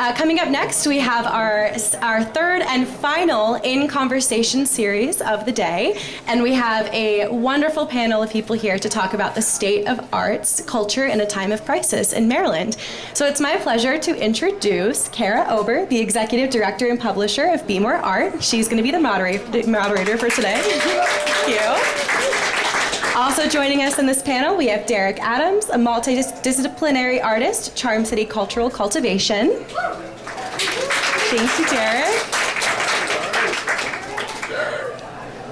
Coming up next, we have our third and final In Conversation series of the day, and we have a wonderful panel of people here to talk about the state of arts, culture in a time of crisis in Maryland. So it's my pleasure to introduce Kara Ober, the Executive Director and Publisher of Be More Art. She's going to be the moderator for today. Thank you. Also joining us in this panel, we have Derek Adams, a multidisciplinary artist, Charm City Cultural Cultivation. Thank you, Derek.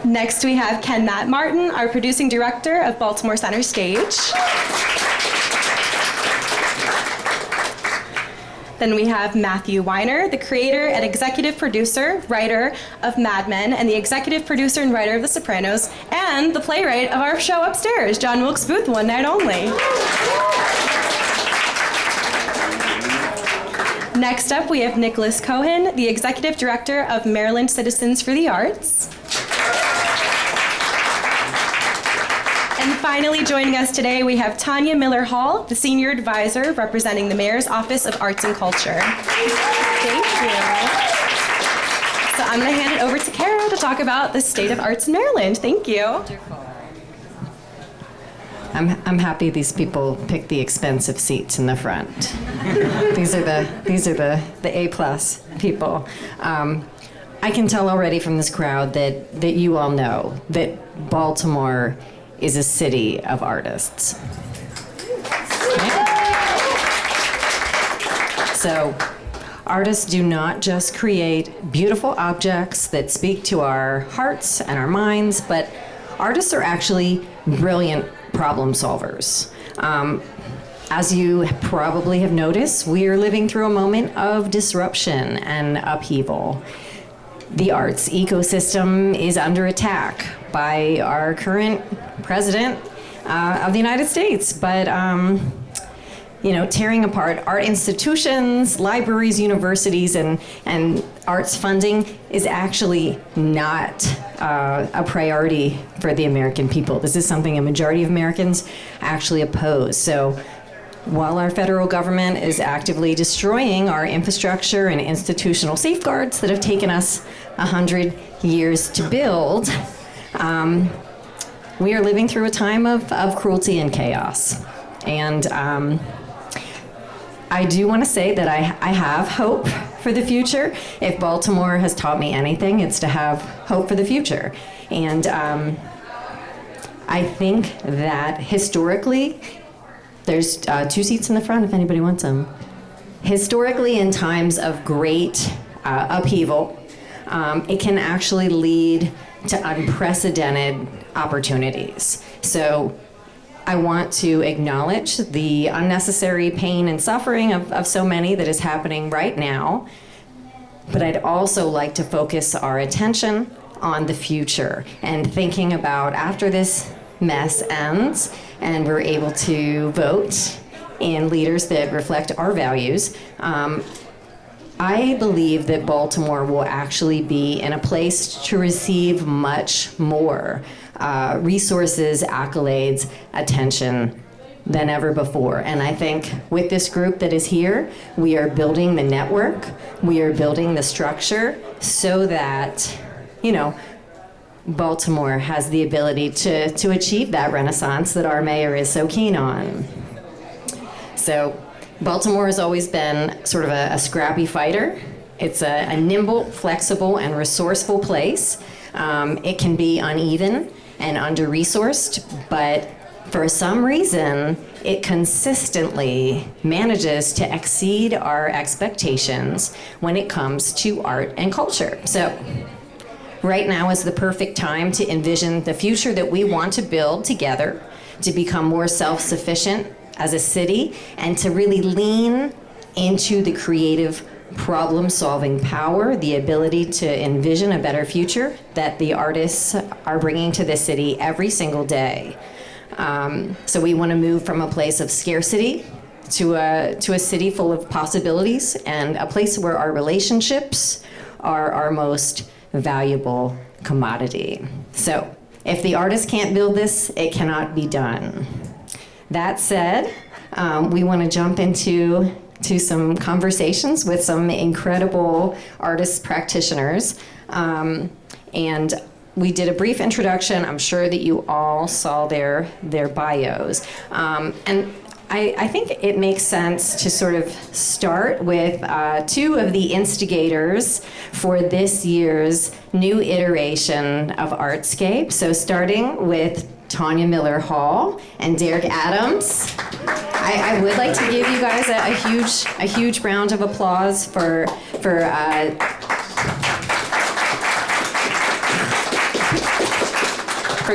Next, we have Ken Matt Martin, our producing director of Baltimore Center Stage. Then we have Matthew Weiner, the creator and executive producer, writer of Mad Men, and the executive producer and writer of The Sopranos, and the playwright of our show upstairs, John Wilkes Booth, One Night Only. Next up, we have Nicholas Cohen, the executive director of Maryland Citizens for the Arts. And finally, joining us today, we have Tanya Miller Hall, the senior advisor representing the Mayor's Office of Arts and Culture. Thank you. So I'm going to hand it over to Kara to talk about the state of arts in Maryland. Thank you. I'm happy these people picked the expensive seats in the front. These are the A+ people. I can tell already from this crowd that you all know that Baltimore is a city of artists. Okay? So, artists do not just create beautiful objects that speak to our hearts and our minds, but artists are actually brilliant problem solvers. As you probably have noticed, we are living through a moment of disruption and upheaval. The arts ecosystem is under attack by our current president of the United States, but tearing apart art institutions, libraries, universities, and arts funding is actually not a priority for the American people. This is something a majority of Americans actually oppose. So while our federal government is actively destroying our infrastructure and institutional safeguards that have taken us 100 years to build, we are living through a time of cruelty and chaos. And I do want to say that I have hope for the future. If Baltimore has taught me anything, it's to have hope for the future. And I think that historically, there's 2 seats in the front if anybody wants them. Historically, in times of great upheaval, it can actually lead to unprecedented opportunities. So I want to acknowledge the unnecessary pain and suffering of so many that is happening right now, but I'd also like to focus our attention on the future and thinking about after this mess ends and we're able to vote in leaders that reflect our values, I believe that Baltimore will actually be in a place to receive much more resources, accolades, attention than ever before. And I think with this group that is here, we are building the network, we are building the structure so that, Baltimore has the ability to achieve that renaissance that our mayor is so keen on. So Baltimore has always been sort of a scrappy fighter. It's a nimble, flexible, and resourceful place. It can be uneven and under-resourced, but for some reason, it consistently manages to exceed our expectations when it comes to art and culture. So right now is the perfect time to envision the future that we want to build together, to become more self-sufficient as a city, and to really lean into the creative problem-solving power, the ability to envision a better future that the artists are bringing to the city every single day. So we want to move from a place of scarcity to a city full of possibilities and a place where our relationships are our most valuable commodity. So if the artist can't build this, it cannot be done. That said, we want to jump into to some conversations with some incredible artist practitioners. And we did a brief introduction. I'm sure that you all saw their bios. And I think it makes sense to sort of start with two of the instigators for this year's new iteration of Artscape. So starting with Tanya Miller Hall and Derek Adams. I would like to give you guys a huge round of applause for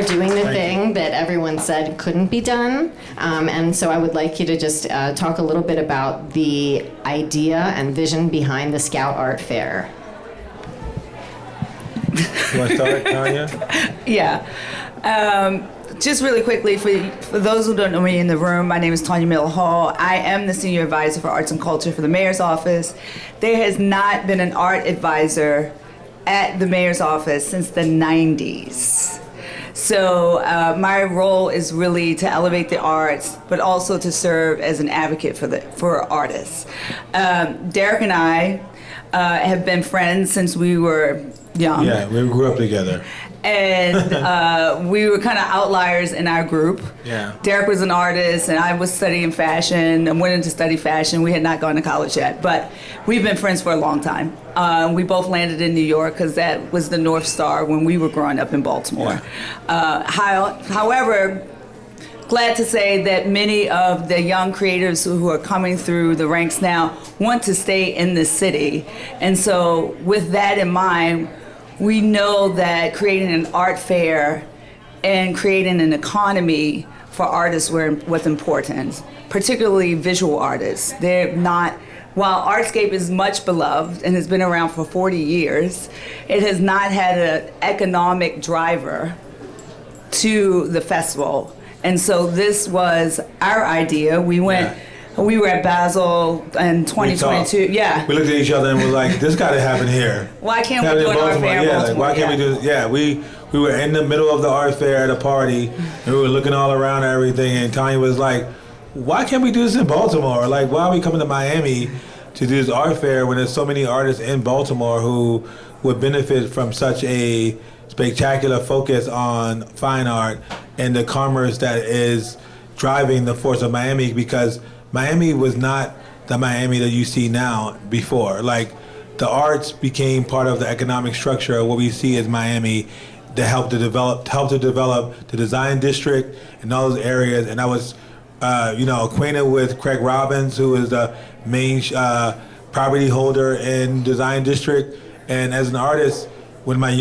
doing the thing that everyone said couldn't be done. And so I would like you to just talk a little bit about the idea and vision behind the Scout Art Fair. You want to start, Tanya? Yeah. Just really quickly, for those who don't know me in the room, my name is Tanya Miller Hall. I am the Senior Advisor for Arts and Culture for the Mayor's Office. There has not been an art advisor at the Mayor's Office since the 90s. So my role is really to elevate the arts, but also to serve as an advocate for artists. Derek and I have been friends since we were young. Yeah, we grew up together. And we were kind of outliers in our group. Yeah. Derek was an artist, and I was studying fashion and went into study fashion. We had not gone to college yet, but we've been friends for a long time. We both landed in New York because that was the North Star when we were growing up in Baltimore. Yeah. However, glad to say that many of the young creatives who are coming through the ranks now want to stay in the city. And so with that in mind, we know that creating an art fair and creating an economy for artists was important, particularly visual artists. They're not, while Artscape is much beloved and has been around for 40 years, it has not had an economic driver to the festival. And so this was our idea. We were at Basel in 2022. Yeah. We looked at each other and was like, "This got to happen here." Why can't we do an art fair in Yeah, Baltimore? why can't we do? Yeah, we were in the middle of the art fair at a party, and we were looking all around at everything. And Tanya was like, "Why can't we do this in Baltimore? Like, why are we coming to Miami to do this art fair when there's so many artists in Baltimore who would benefit from such a spectacular focus on fine art and the commerce that is driving the force of Miami?" Because Miami was not the Miami that you see now before. Like, the arts became part of the economic structure of what we see as Miami that helped to develop the design district and all those areas. And I was, acquainted with Craig Robbins, who is the main property holder in design district. And as an artist, when my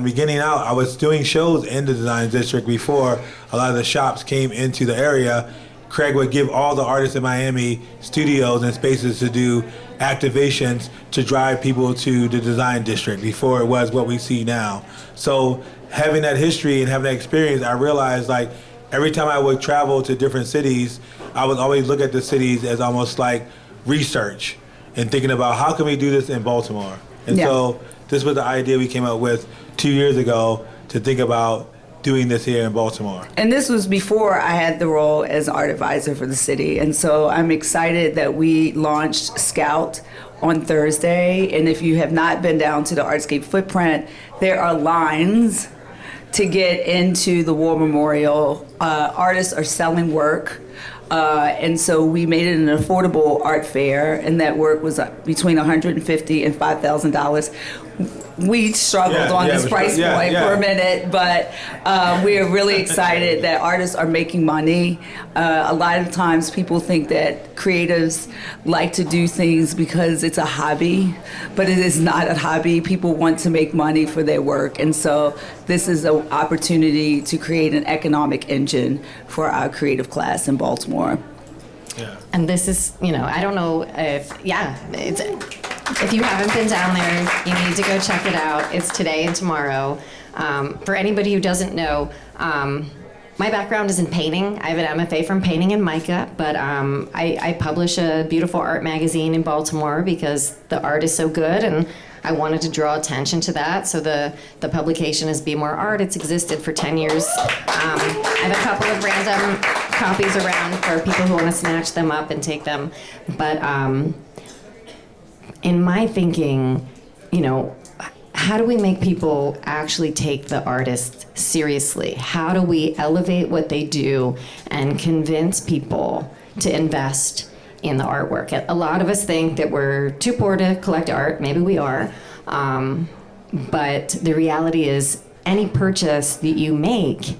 beginning out, I was doing shows in the design district before a lot of the shops came into the area. Craig would give all the artists in Miami studios and spaces to do activations to drive people to the design district before it was what we see now. So having that history and having that experience, I realized, like, every time I would travel to different cities, I would always look at the cities as almost like research and thinking about how can we do this in Baltimore. And so this was the idea we came up with 2 years ago to think about doing this here in Baltimore. And this was before I had the role as art advisor for the city. And so I'm excited that we launched Scout on Thursday. And if you have not been down to the Artscape footprint, there are lines to get into the War Memorial. Artists are selling work. And so we made it an affordable art fair, and that work was between $150 and $5,000. We struggled on this price point for a minute, but we are really excited that artists are making money. A lot of times people think that creatives like to do things because it's a hobby, but it is not a hobby. People want to make money for their work, and so this is an opportunity to create an economic engine for our creative class in Baltimore. Yeah. And this is, I don't know if you haven't been down there, you need to go check it out. It's today and tomorrow. For anybody who doesn't know, my background is in painting. I have an MFA from painting and mica, but I publish a beautiful art magazine in Baltimore because the art is so good, and I wanted to draw attention to that. So the publication is Be More Art. It's existed for 10 years. I have a couple of random copies around for people who want to snatch them up and take them. But in my thinking, how do we make people actually take the artists seriously? How do we elevate what they do and convince people to invest in the artwork? A lot of us think that we're too poor to collect art. Maybe we are. But the reality is any purchase that you make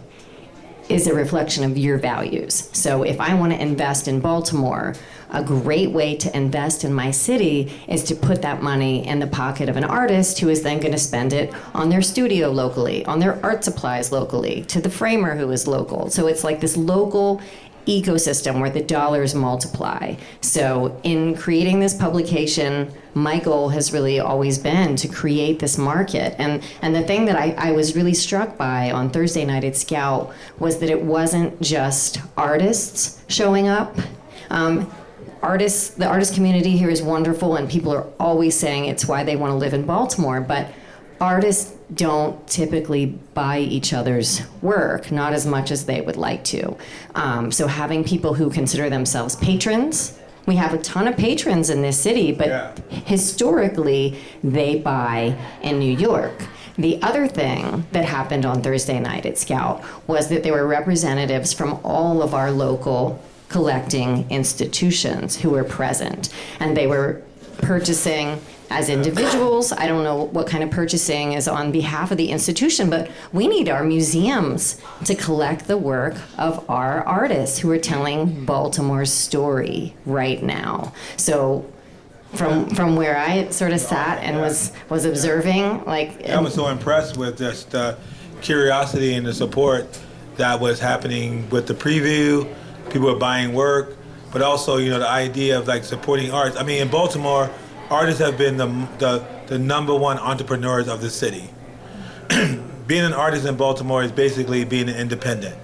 is a reflection of your values. So if I want to invest in Baltimore, a great way to invest in my city is to put that money in the pocket of an artist who is then going to spend it on their studio locally, on their art supplies locally, to the framer who is local. So it's like this local ecosystem where the dollars multiply. So in creating this publication, my goal has really always been to create this market. And the thing that I was really struck by on Thursday night at Scout was that it wasn't just artists showing up. The artist community here is wonderful, and people are always saying it's why they want to live in Baltimore, but artists don't typically buy each other's work, not as much as they would like to. So having people who consider themselves patrons, we have a ton of patrons in this city, but historically they buy in New York. The other thing that happened on Thursday night at Scout was that there were representatives from all of our local collecting institutions who were present, and they were purchasing as individuals. I don't know what kind of purchasing is on behalf of the institution, but we need our museums to collect the work of our artists who are telling Baltimore's story right now. So from where I sort of sat and was observing, I was so impressed with just the curiosity and the support that was happening with the preview. People were buying work, but also, the idea of supporting arts. I mean, in Baltimore, artists have been the number one entrepreneurs of the city. Being an artist in Baltimore is basically being an independent.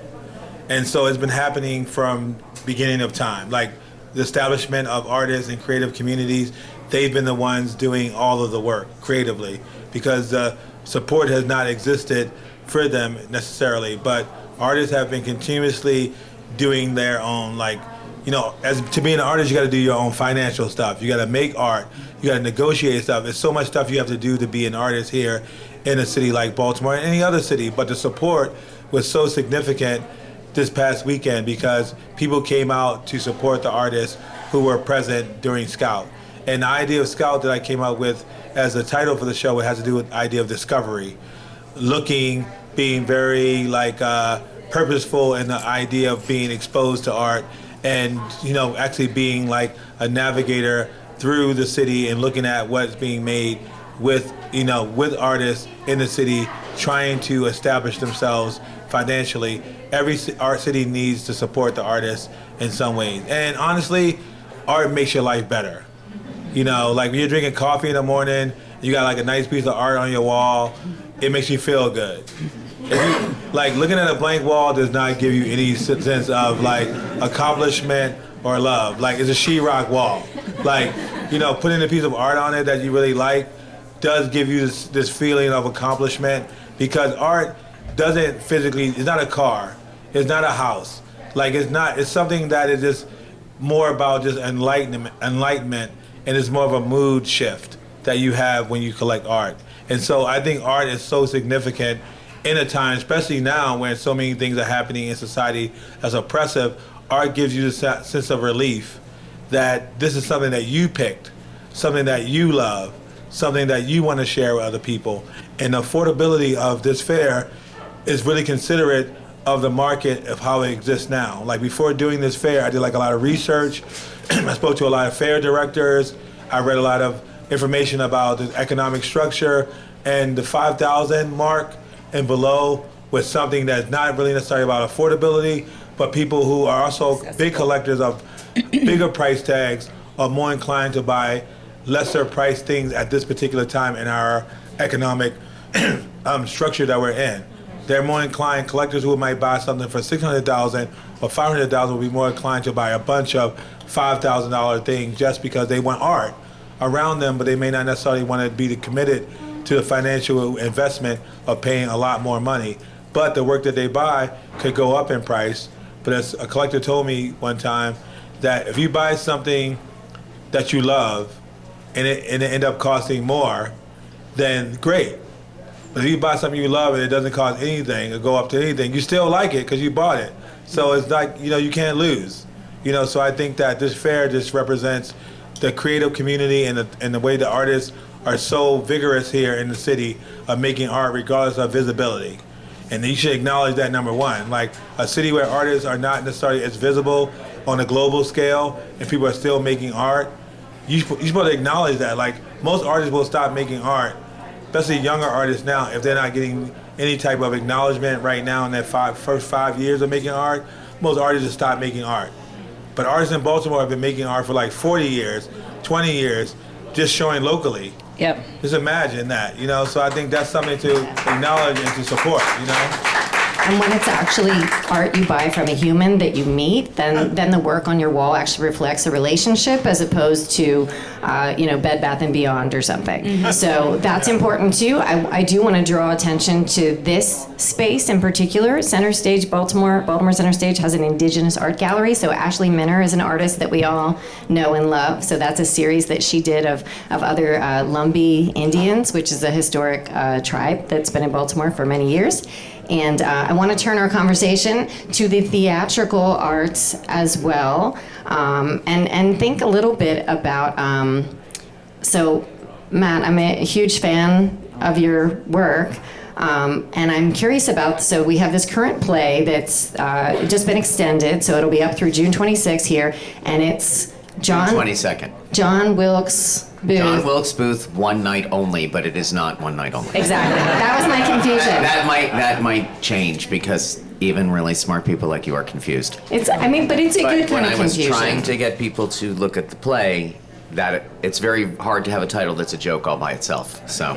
And so it's been happening from beginning of time. Like the establishment of artists and creative communities, they've been the ones doing all of the work creatively because the support has not existed for them necessarily. But artists have been continuously doing their own, as to be an artist, you got to do your own financial stuff. You got to make art. You got to negotiate stuff. There's so much stuff you have to do to be an artist here in a city like Baltimore and any other city. But the support was so significant this past weekend because people came out to support the artists who were present during Scout. And the idea of Scout that I came up with as the title for the show, it has to do with the idea of discovery. Being very purposeful in the idea of being exposed to art and actually being like a navigator through the city and looking at what's being made with artists in the city trying to establish themselves financially. Every art city needs to support the artists in some ways, and honestly, art makes your life better. When you're drinking coffee in the morning, you got a nice piece of art on your wall, it makes you feel good. Looking at a blank wall does not give you any sense of accomplishment or love. It's a sheetrock wall. Putting a piece of art on it that you really like does give you this feeling of accomplishment because art doesn't physically, it's not a car, it's not a house. It's something that is just more about just enlightenment, and it's more of a mood shift that you have when you collect art. And so I think art is so significant in a time, especially now when so many things are happening in society that's oppressive. Art gives you the sense of relief that this is something that you picked, something that you love, something that you want to share with other people. And the affordability of this fair is really considerate of the market of how it exists now. Before doing this fair, I did a lot of research. I spoke to a lot of fair directors. I read a lot of information about the economic structure, and the 5,000 mark and below was something that's not really necessarily about affordability, but people who are also big collectors of bigger price tags are more inclined to buy lesser priced things at this particular time in our economic structure that we're in. They're more inclined, collectors who might buy something for $600,000 or $500,000 will be more inclined to buy a bunch of $5,000 things just because they want art around them, but they may not necessarily want to be committed to the financial investment of paying a lot more money. But the work that they buy could go up in price but as a collector told me one time that if you buy something that you love and it end up costing more, then great. But if you buy something you love and it doesn't cost anything or go up to anything, you still like it because you bought it. So it's like, you can't lose. So I think that this fair just represents the creative community and the way the artists are so vigorous here in the city of making art regardless of visibility. And you should acknowledge that, number one. Like a city where artists are not necessarily as visible on a global scale and people are still making art, you're supposed to acknowledge that. Like most artists will stop making art, especially younger artists now, if they're not getting any type of acknowledgement right now in their first 5 years of making art. Most artists will stop making art. But artists in Baltimore have been making art for like 40 years, 20 years, just showing locally. Yep. Just imagine that, so I think that's something to acknowledge and to support, And when it's actually art you buy from a human that you meet, then the work on your wall actually reflects a relationship as opposed to, Bed Bath & Beyond or something. Mm-hmm. So that's important too. I do want to draw attention to this space in particular. Center Stage, Baltimore Center Stage has an indigenous art gallery. So Ashley Minner is an artist that we all know and love. So that's a series that she did of other Lumbee Indians, which is a historic tribe that's been in Baltimore for many years. And I want to turn our conversation to the theatrical arts as well, and think a little bit about, so Matt, I'm a huge fan of your work, and I'm curious about, so we have this current play that's just been extended, so it'll be up through June 26th here, and it's June 22nd. John Wilkes Booth. John Wilkes Booth, one night only, but it is not one night only. Exactly. That was my confusion. That might change because even really smart people like you are confused. But it's a good kind of confusion. When I was trying to get people to look at the play, that it's very hard to have a title that's a joke all by itself. So,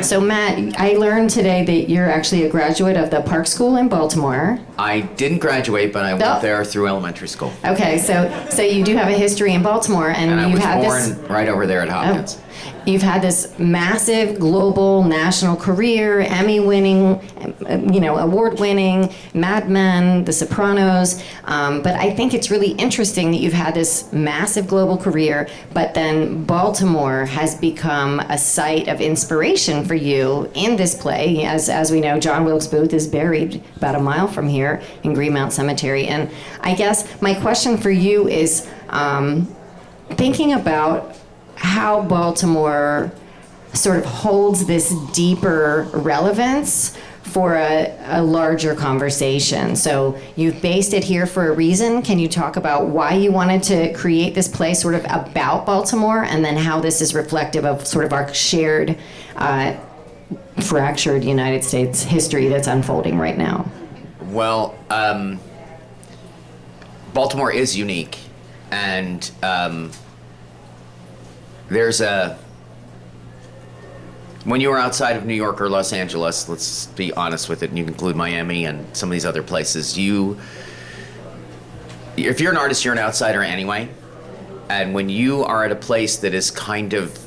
So Matt, I learned today that you're actually a graduate of the Park School in Baltimore. I didn't graduate, but I went there through elementary school. Okay, so you do have a history in Baltimore, and I you've was had born right over there at Hopkins. You've had this massive global national career, Emmy-winning, award-winning, Mad Men, The Sopranos. But I think it's really interesting that you've had this massive global career, but then Baltimore has become a site of inspiration for you in this play. As we know, John Wilkes Booth is buried about a mile from here in Greenmount Cemetery. And I guess my question for you is thinking about how Baltimore sort of holds this deeper relevance for a larger conversation. So you've based it here for a reason. Can you talk about why you wanted to create this play sort of about Baltimore, and then how this is reflective of sort of our shared fractured United States history that's unfolding right now? Well, Baltimore is unique, and when you are outside of New York or Los Angeles, let's be honest with it, and you can include Miami and some of these other places, if you're an artist, you're an outsider anyway. And when you are at a place that is kind of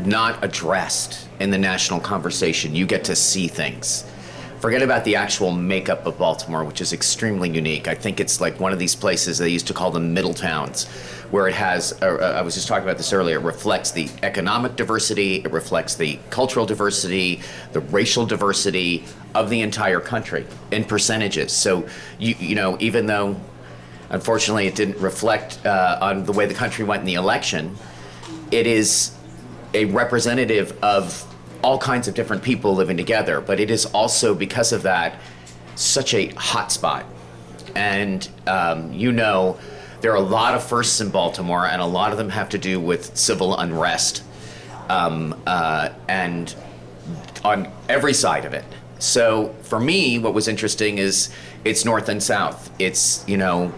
not addressed in the national conversation, you get to see things. Forget about the actual makeup of Baltimore, which is extremely unique. I think it's like one of these places, they used to call them middle towns, where it has, I was just talking about this earlier, it reflects the economic diversity, it reflects the cultural diversity, the racial diversity of the entire country in percentages. So, even though, unfortunately, it didn't reflect on the way the country went in the election, it is a representative of all kinds of different people living together, but it is also, because of that, such a hot spot. And there are a lot of firsts in Baltimore, and a lot of them have to do with civil unrest, and on every side of it. So for me, what was interesting is it's north and south, it's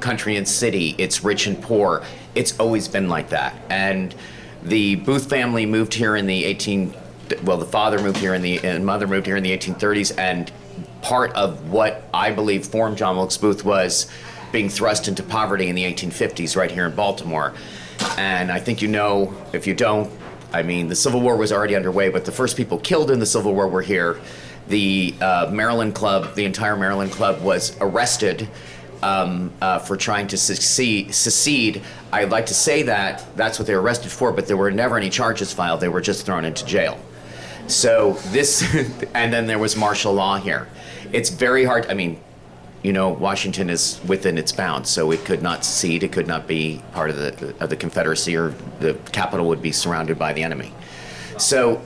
country and city, it's rich and poor. It's always been like that. And the Booth family moved here in the the father moved here and mother moved here in the 1830s, and part of what I believe formed John Wilkes Booth was being thrust into poverty in the 1850s right here in Baltimore. And I think if you don't, the Civil War was already underway, but the first people killed in the Civil War were here. The Maryland Club, the entire Maryland Club was arrested for trying to secede. I'd like to say that that's what they were arrested for, but there were never any charges filed. They were just thrown into jail. So this, and then there was martial law here. It's very hard. I mean, you know, Washington is within its bounds, so it could not secede. It could not be part of the Confederacy, or the capital would be surrounded by the enemy. So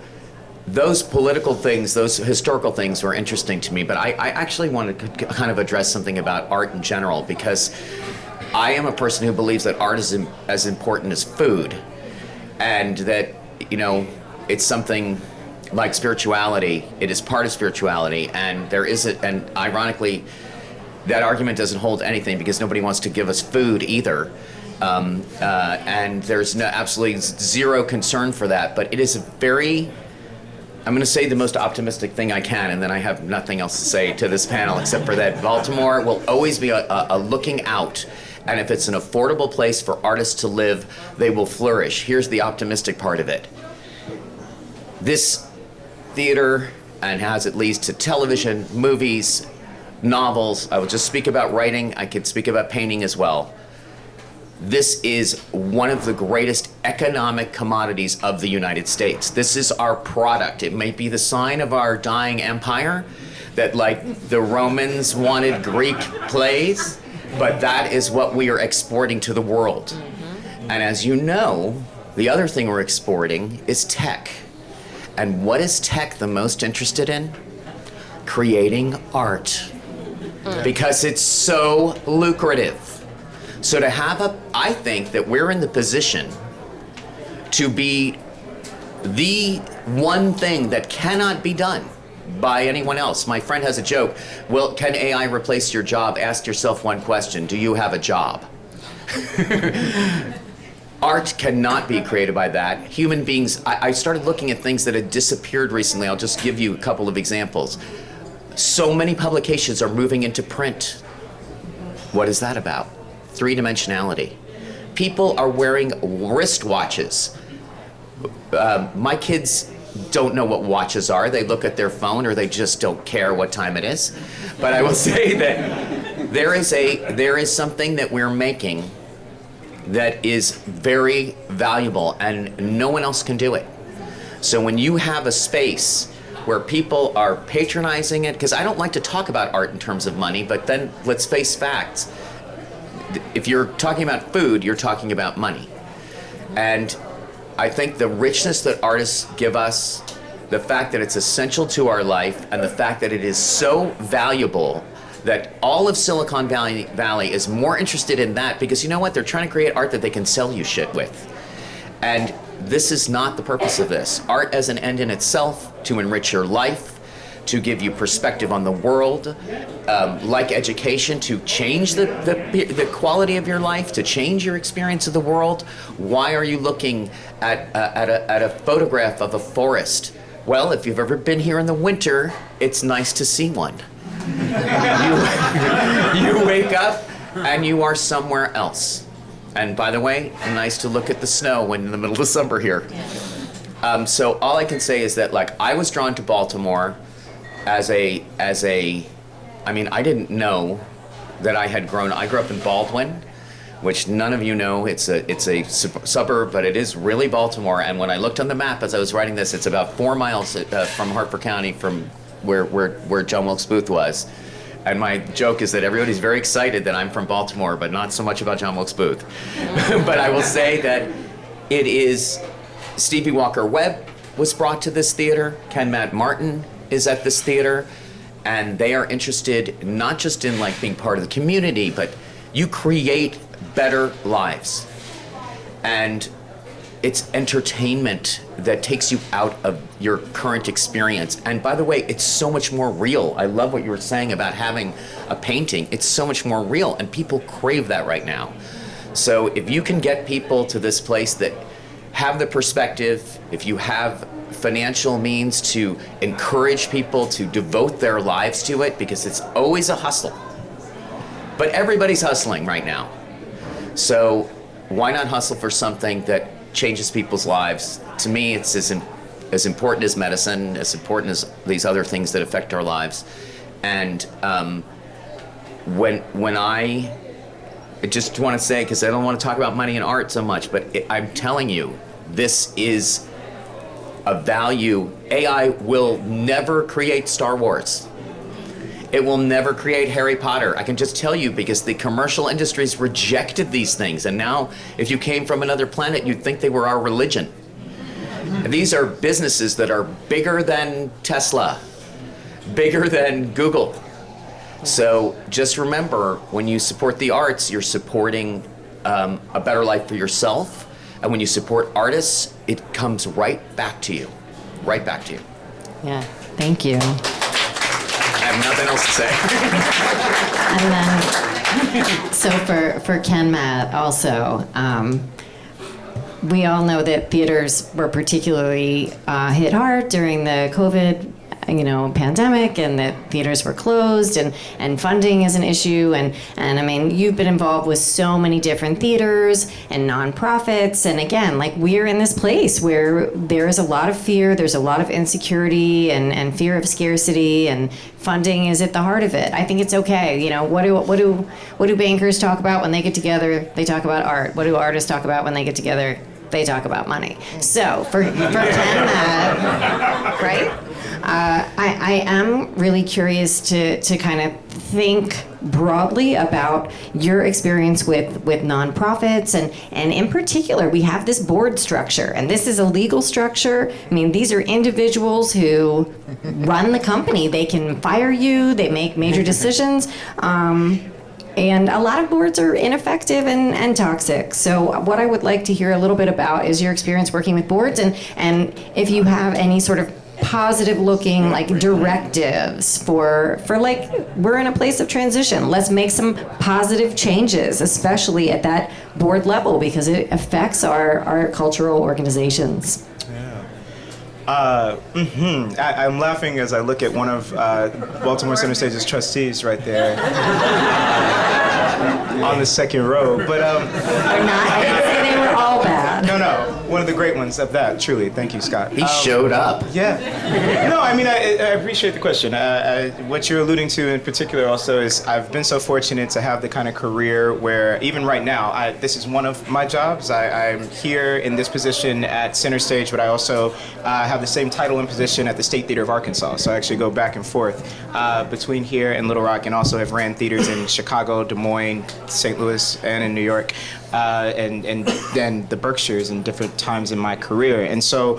those political things, those historical things were interesting to me, but I actually wanted to kind of address something about art in general, because I am a person who believes that art is as important as food, and that, you know, it's something like spirituality. It is part of spirituality, and there is and ironically, that argument doesn't hold anything, because nobody wants to give us food either. And there's absolutely zero concern for that, but it is a very, I'm going to say the most optimistic thing I can, and then I have nothing else to say to this panel except for that Baltimore will always be a looking out. And if it's an affordable place for artists to live, they will flourish. Here's the optimistic part of it. This theater, and as it leads to television, movies, novels, I will just speak about writing, I could speak about painting as well. This is one of the greatest economic commodities of the United States. This is our product. It may be the sign of our dying empire, that like the Romans wanted Greek plays, but that is what we are exporting to the world. And as you know, the other thing we're exporting is tech. And what is tech the most interested in? Creating art. Because it's so lucrative. So to have I think that we're in the position to be the one thing that cannot be done by anyone else. My friend has a joke. Well, can AI replace your job? Ask yourself one question. Do you have a job? Art cannot be created by that. Human beings, I started looking at things that had disappeared recently. I'll just give you a couple of examples. So many publications are moving into print. What is that about? Three-dimensionality. People are wearing wristwatches. My kids don't know what watches are. They look at their phone, or they just don't care what time it is. But I will say that there is something that we're making that is very valuable, and no one else can do it. So when you have a space where people are patronizing it, because I don't like to talk about art in terms of money, but then let's face facts. If you're talking about food, you're talking about money. And I think the richness that artists give us, the fact that it's essential to our life, and the fact that it is so valuable that all of Silicon Valley is more interested in that, because you know what? They're trying to create art that they can sell you shit with. And this is not the purpose of this. Art as an end in itself, to enrich your life, to give you perspective on the world, like education, to change the quality of your life, to change your experience of the world. Why are you looking at a photograph of a forest? Well, if you've ever been here in the winter, it's nice to see one. You wake up and you are somewhere else. And by the way, nice to look at the snow when in the middle of summer here. So all I can say is that, like, I was drawn to Baltimore as a, I mean, I didn't know that I grew up in Baldwin, which none of you know. It's a suburb, but it is really Baltimore. And when I looked on the map as I was writing this, it's about 4 miles from Hartford County, from where John Wilkes Booth was. And my joke is that everybody's very excited that I'm from Baltimore, but not so much about John Wilkes Booth. But I will say that it is, Stevie Walker Webb was brought to this theater. Ken Matt Martin is at this theater. And they are interested not just in like being part of the community, but you create better lives. And it's entertainment that takes you out of your current experience. And by the way, it's so much more real. I love what you were saying about having a painting. It's so much more real, and people crave that right now. So if you can get people to this place that have the perspective, if you have financial means to encourage people to devote their lives to it, because it's always a hustle. But everybody's hustling right now. So why not hustle for something that changes people's lives? To me, it's as important as medicine, as important as these other things that affect our lives. And when I just want to say, because I don't want to talk about money and art so much, but I'm telling you, this is a value. AI will never create Star Wars. It will never create Harry Potter. I can just tell you, because the commercial industries rejected these things. And now, if you came from another planet, you'd think they were our religion. These are businesses that are bigger than Tesla, bigger than Google. So just remember, when you support the arts, you're supporting a better life for yourself. And when you support artists, it comes right back to you. Right back to you. Yeah, thank you. I have nothing else to say. And then, so for Ken Matt also, we all know that theaters were particularly hit hard during the COVID, pandemic, and that theaters were closed, and funding is an issue, and I mean, you've been involved with so many different theaters and nonprofits, and again, like, we're in this place where there is a lot of fear, there's a lot of insecurity and fear of scarcity, and funding is at the heart of it. I think it's okay. What do bankers talk about when they get together? They talk about art. What do artists talk about when they get together? They talk about money. So for Ken Matt, right? I am really curious to kind of think broadly about your experience with nonprofits, and in particular, we have this board structure, and this is a legal structure. I mean, these are individuals who run the company. They can fire you. They make major decisions. And a lot of boards are ineffective and toxic. So what I would like to hear a little bit about is your experience working with boards, and if you have any sort of positive looking directives for like, we're in a place of transition. Let's make some positive changes, especially at that board level, because it affects our cultural organizations. I'm laughing as I look at one of Baltimore Center Stage's trustees right there on the second row. But They're not. I didn't say they were all bad. no, one of the great ones of that. Truly, thank you, Scott. He showed up. Yeah. No, I mean, I appreciate the question. What you're alluding to in particular also is I've been so fortunate to have the kind of career where even right now, this is one of my jobs. I'm here in this position at Center Stage, but I also have the same title and position at the State Theater of Arkansas. So I actually go back and forth between here and Little Rock, and also have ran theaters in Chicago, Des Moines, St. Louis, and in New York. And then the Berkshires in different times in my career. And so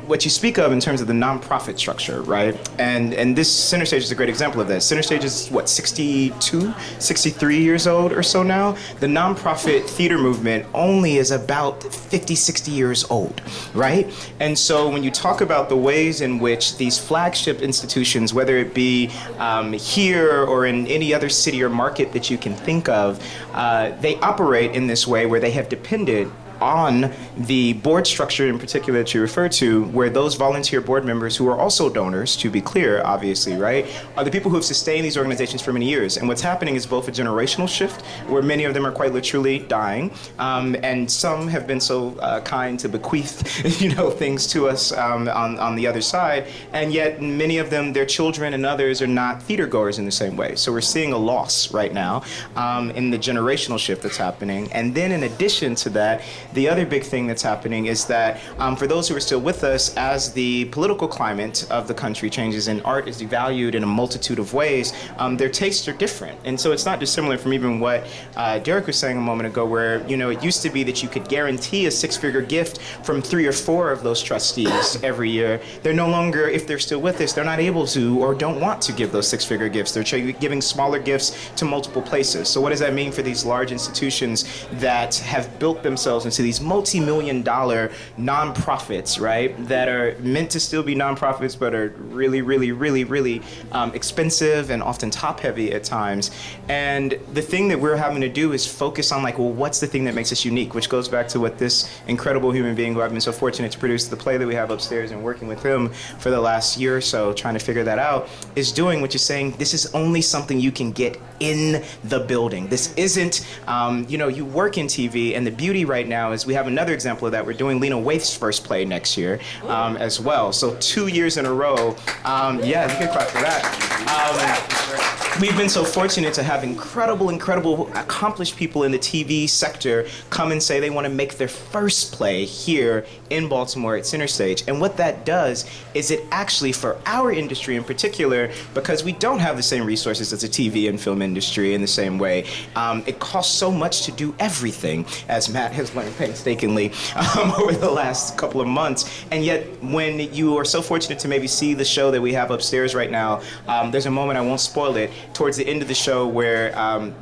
what you speak of in terms of the nonprofit structure, right? And this Center Stage is a great example of this. Center Stage is, 62, 63 years old or so now? The nonprofit theater movement only is about 50, 60 years old, right? And so when you talk about the ways in which these flagship institutions, whether it be here or in any other city or market that you can think of, they operate in this way where they have depended on the board structure in particular that you refer to, where those volunteer board members, who are also donors, to be clear, obviously, right, are the people who have sustained these organizations for many years. And what's happening is both a generational shift, where many of them are quite literally dying, and some have been so kind to bequeath, things to us on the other side, and yet many of them, their children and others, are not theater goers in the same way. So we're seeing a loss right now in the generational shift that's happening. And then in addition to that, the other big thing that's happening is that for those who are still with us, as the political climate of the country changes and art is devalued in a multitude of ways, their tastes are different. And so it's not dissimilar from even what Derek was saying a moment ago, where, it used to be that you could guarantee a six-figure gift from 3 or 4 of those trustees every year. They're no longer, if they're still with us, they're not able to or don't want to give those six-figure gifts. They're giving smaller gifts to multiple places. So what does that mean for these large institutions that have built themselves into these multi-million-dollar nonprofits, right, that are meant to still be nonprofits, but are really, really, really, really expensive and often top-heavy at times. And the thing that we're having to do is focus on, what's the thing that makes us unique, which goes back to what this incredible human being, who I've been so fortunate to produce the play that we have upstairs and working with him for the last year or so, trying to figure that out, is doing, which is saying, this is only something you can get in the building. This isn't, you work in TV, and the beauty right now now is we have another example of that. We're doing Lena Waithe's first play next year as well. So 2 years in a row. Yeah, you can clap for that. We've been so fortunate to have incredible, accomplished people in the TV sector come and say they want to make their first play here in Baltimore at Center Stage. And what that does is it actually, for our industry in particular, because we don't have the same resources as the TV and film industry in the same way, it costs so much to do everything, as Matt has learned painstakingly over the last couple of months. And yet, when you are so fortunate to maybe see the show that we have upstairs right now, there's a moment, I won't spoil it, towards the end of the show where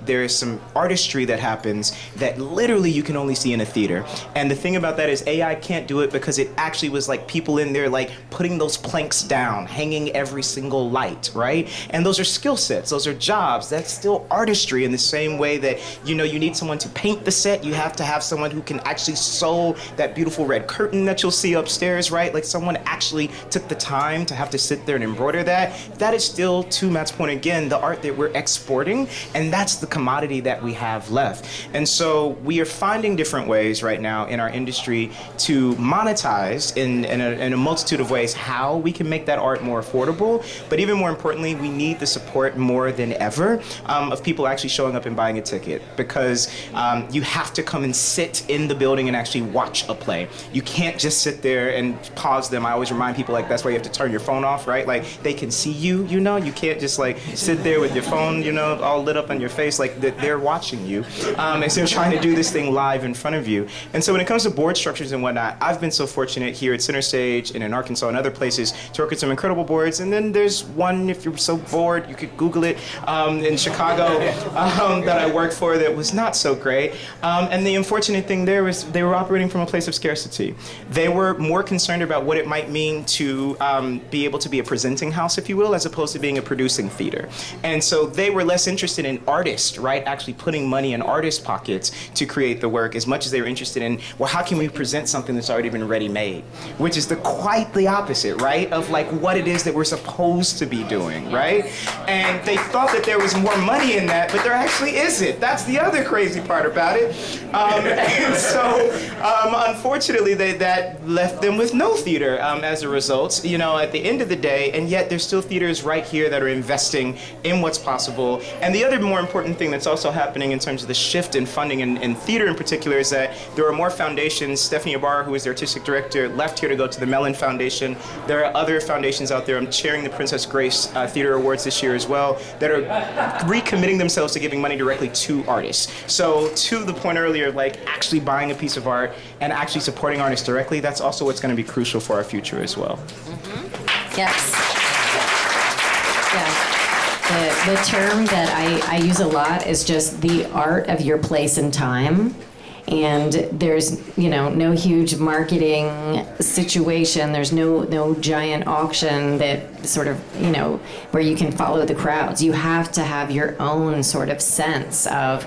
there is some artistry that happens that literally you can only see in a theater. And the thing about that is AI can't do it because it actually was like people in there like putting those planks down, hanging every single light, right? And those are skill sets, those are jobs. That's still artistry in the same way that, you know, you need someone to paint the set, you have to have someone who can actually sew that beautiful red curtain that you'll see upstairs, right? Like someone actually took the time to have to sit there and embroider that. That is still, to Matt's point again, the art that we're exporting, and that's the commodity that we have left. And so we are finding different ways right now in our industry to monetize in a multitude of ways how we can make that art more affordable. But even more importantly, we need the support more than ever of people actually showing up and buying a ticket, because you have to come and sit in the building and actually watch a play. You can't just sit there and pause them. I always remind people, like, that's why you have to turn your phone off, right? Like, they can see you, you know? You can't just like sit there with your phone, you know, all lit up on your face, like they're watching you. And so they're trying to do this thing live in front of you. And so when it comes to board structures and whatnot, I've been so fortunate here at Center Stage and in Arkansas and other places to work with some incredible boards. And then there's one, if you're so bored, you could Google it, in Chicago that I worked for that was not so great. And the unfortunate thing there was they were operating from a place of scarcity. They were more concerned about what it might mean to be able to be a presenting house, if you will, as opposed to being a producing theater. And so they were less interested in artists, right, actually putting money in artists' pockets to create the work, as much as they were interested in, well, how can we present something that's already been ready-made? Which is quite the opposite, right, of like what it is that we're supposed to be doing, right? And they thought that there was more money in that, but there actually isn't. That's the other crazy part about it. And so, unfortunately, that left them with no theater as a result, you know, at the end of the day, and yet there's still theaters right here that are investing in what's possible. And the other more important thing that's also happening in terms of the shift in funding in theater in particular is that there are more foundations. Stephanie Ibarra, who is the artistic director, left here to go to the Mellon Foundation. There are other foundations out there. I'm chairing the Princess Grace Theater Awards this year as well, that are recommitting themselves to giving money directly to artists. So to the point earlier, like actually buying a piece of art and actually supporting artists directly, that's also what's going to be crucial for our future as well. Yes. Yeah. The term that I use a lot is just the art of your place and time. And there's, you know, no huge marketing situation. There's no giant auction that sort of, you know, where you can follow the crowds. You have to have your own sort of sense of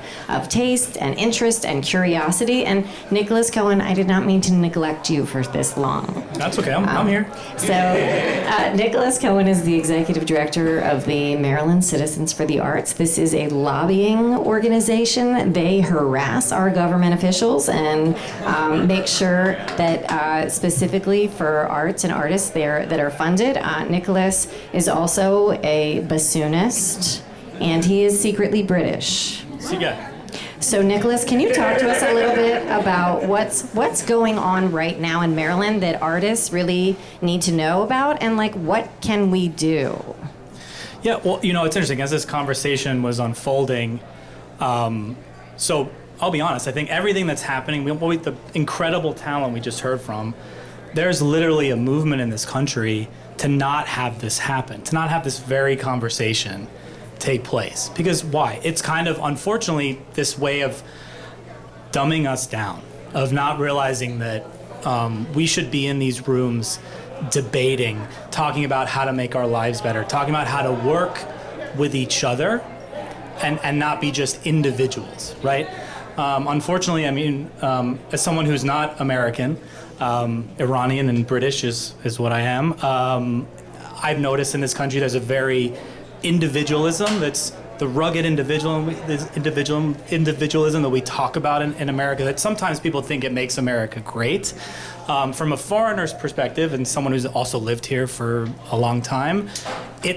taste and interest and curiosity. And Nicholas Cohen, I did not mean to neglect you for this long. That's okay. I'm here. So Nicholas Cohen is the executive director of the Maryland Citizens for the Arts. This is a lobbying organization. They harass our government officials and make sure that specifically for arts and artists there that are funded. Nicholas is also a bassoonist, and he is secretly British. So Nicholas, can you talk to us a little bit about what's going on right now in Maryland that artists really need to know about, and like what can we do? Yeah, well, you know, it's interesting as this conversation was unfolding. So I'll be honest, I think everything that's happening, the incredible talent we just heard from, there's literally a movement in this country to not have this happen, to not have this very conversation take place. Because why? It's kind of, unfortunately, this way of dumbing us down, of not realizing that we should be in these rooms debating, talking about how to make our lives better, talking about how to work with each other and not be just individuals, right? Unfortunately, I mean, as someone who's not American, Iranian and British is what I am, I've noticed in this country there's a very individualism that's the rugged individualism that we talk about in America, that sometimes people think it makes America great. From a foreigner's perspective, and someone who's also lived here for a long time,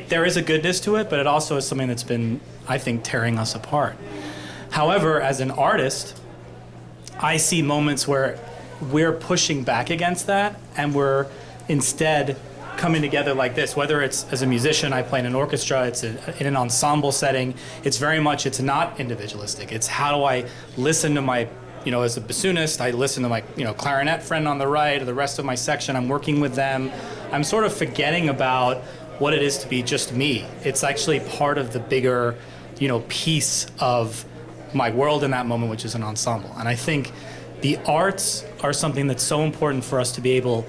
there is a goodness to it, but it also is something that's been, I think, tearing us apart. However, as an artist, I see moments where we're pushing back against that, and we're instead coming together like this, whether it's as a musician, I play in an orchestra, it's in an ensemble setting, it's not individualistic. It's how do I listen to my, as a bassoonist, I listen to my, clarinet friend on the right, or the rest of my section, I'm working with them. I'm sort of forgetting about what it is to be just me. It's actually part of the bigger, piece of my world in that moment, which is an ensemble. And I think the arts are something that's so important for us to be able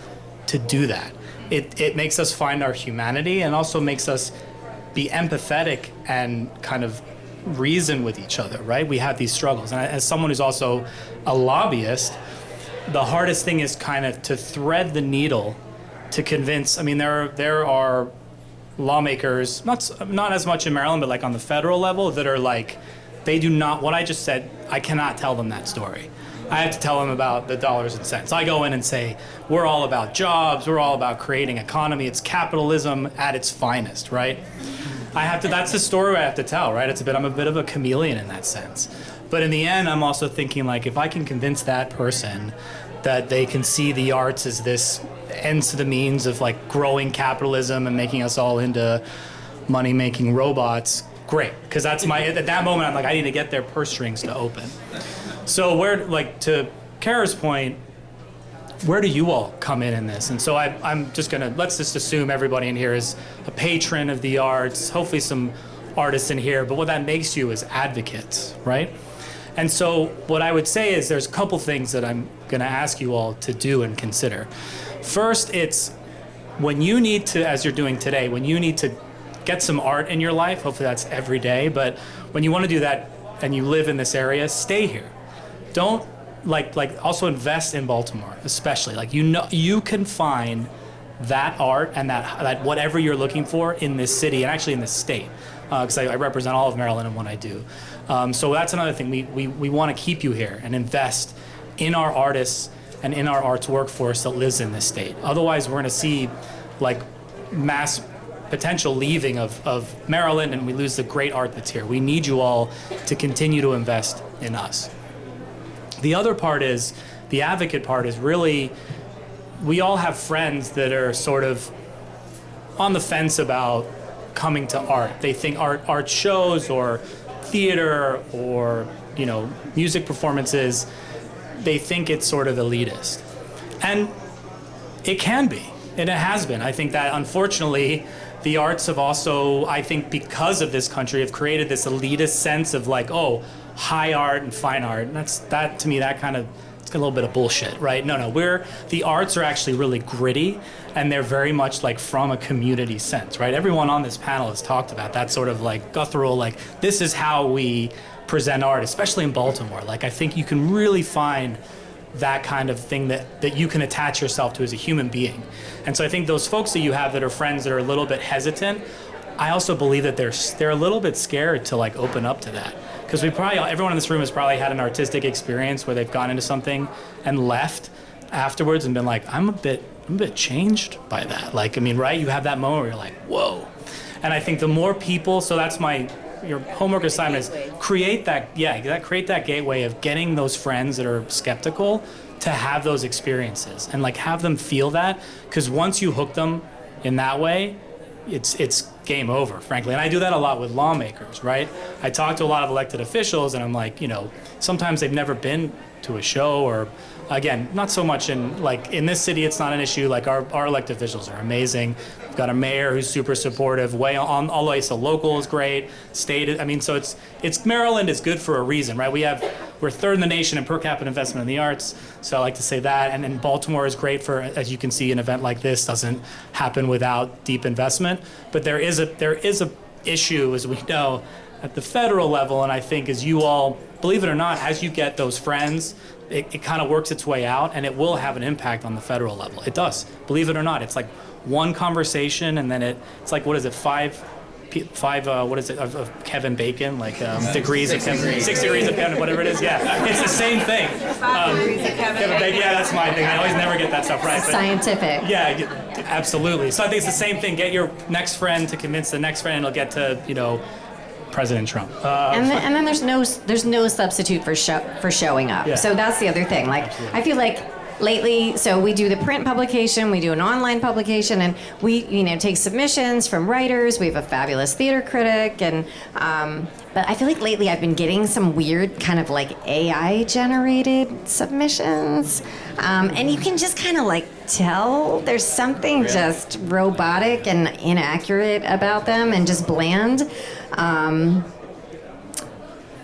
to do that. It makes us find our humanity, and also makes us be empathetic and kind of reason with each other, right? We have these struggles. And as someone who's also a lobbyist, the hardest thing is kind of to thread the needle to convince. There are lawmakers, not as much in Maryland, but like on the federal level, that are like, they do not, what I just said, I cannot tell them that story. I have to tell them about the dollars and cents. I go in and say, we're all about jobs, we're all about creating economy, it's capitalism at its finest, right? That's the story I have to tell, right? I'm a bit of a chameleon in that sense. But in the end, I'm also thinking, like, if I can convince that person that they can see the arts as this ends to the means of like growing capitalism and making us all into money-making robots, great. Because at that moment, I'm like, I need to get their purse strings to open. So to Kara's point, where do you all come in this? And so let's just assume everybody in here is a patron of the arts, hopefully some artists in here, but what that makes you is advocates, right? And so what I would say is there's a couple things that I'm gonna ask you all to do and consider. First, it's when you need to, as you're doing today, when you need to get some art in your life, hopefully that's every day, but when you wanna do that and you live in this area, stay here. Don't also invest in Baltimore, especially. You can find that art and that whatever you're looking for in this city, and actually in this state, because I represent all of Maryland in what I do. So that's another thing. We want to keep you here and invest in our artists and in our arts workforce that lives in this state. Otherwise, we're going to see mass potential leaving of Maryland, and we lose the great art that's here. We need you all to continue to invest in us. The other part is, the advocate part is really, we all have friends that are sort of on the fence about coming to art. They think art shows or theater or music performances, they think it's sort of elitist. And it can be, and it has been. I think that unfortunately the arts have also, I think because of this country, have created this elitist sense of high art and fine art. And that to me, that kind of, it's a little bit of bullshit, right? No, the arts are actually really gritty, and they're very much from a community sense, right? Everyone on this panel has talked about that sort of guttural, this is how we present art, especially in Baltimore. I think you can really find that kind of thing that you can attach yourself to as a human being. And so I think those folks that you have that are friends that are a little bit hesitant, I also believe that they're a little bit scared to open up to that. Because everyone in this room has probably had an artistic experience where they've gone into something and left afterwards and been like, I'm a bit changed by that. Right? You have that moment where you're like, whoa. And I think the more people, so that's your homework assignment is create that gateway of getting those friends that are skeptical to have those experiences and have them feel that. Because once you hook them in that way, it's game over, frankly. And I do that a lot with lawmakers, right? I talk to a lot of elected officials, and I'm like, sometimes they've never been to a show, or again, not so much in this city, it's not an issue. Our elected officials are amazing. We've got a mayor who's super supportive, all the way, so local is great, state, so it's Maryland is good for a reason, right? We're third in the nation in per capita investment in the arts, so I like to say that. And then Baltimore is great for, as you can see, an event like this doesn't happen without deep investment. But there is a issue, as we know, at the federal level, and I think as you all, believe it or not, as you get those friends, it kind of works its way out, and it will have an impact on the federal level. It does, believe it or not. It's one conversation, and then it's what is it, 5 what is it, of Kevin Bacon, like degrees of Kevin, 6 degrees of Kevin, whatever it is. Yeah, it's the same thing. 5 degrees of Kevin Bacon, yeah, that's my thing. I always never get that stuff right. But Scientific. yeah, absolutely. So I think it's the same thing. Get your next friend to convince the next friend, and it'll get to, President Trump. And then there's no substitute for showing up. Yeah. So that's the other thing. Like I feel like lately, so we do the print publication, we do an online publication, and we take submissions from writers. We have a fabulous theater critic, and but I feel like lately I've been getting some weird kind of like AI generated submissions, and you can just kind of like tell there's something just robotic and inaccurate about them and just bland.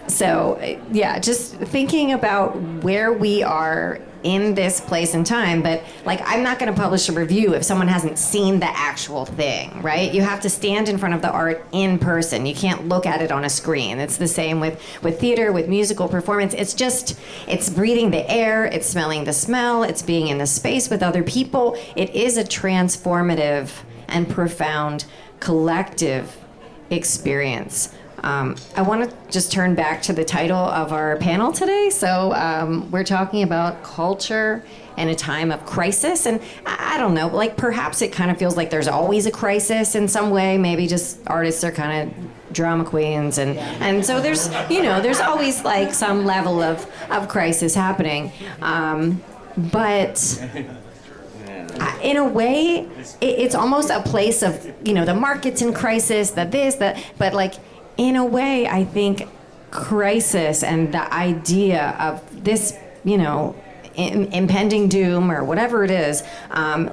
So yeah, just thinking about where we are in this place and time, but like I'm not going to publish a review if someone hasn't seen the actual thing, right? You have to stand in front of the art in person. You can't look at it on a screen. It's the same with theater, with musical performance. It's breathing the air, it's smelling the smell, it's being in the space with other people. It is a transformative and profound collective experience. I want to just turn back to the title of our panel today. So we're talking about culture in a time of crisis. And I don't know, like perhaps it kind of feels like there's always a crisis in some way. Maybe just artists are kind of drama queens. And so there's always like some level of crisis happening. But in a way, it's almost a place of, the market's in crisis, but like, in a way, I think crisis and the idea of this, impending doom or whatever it is,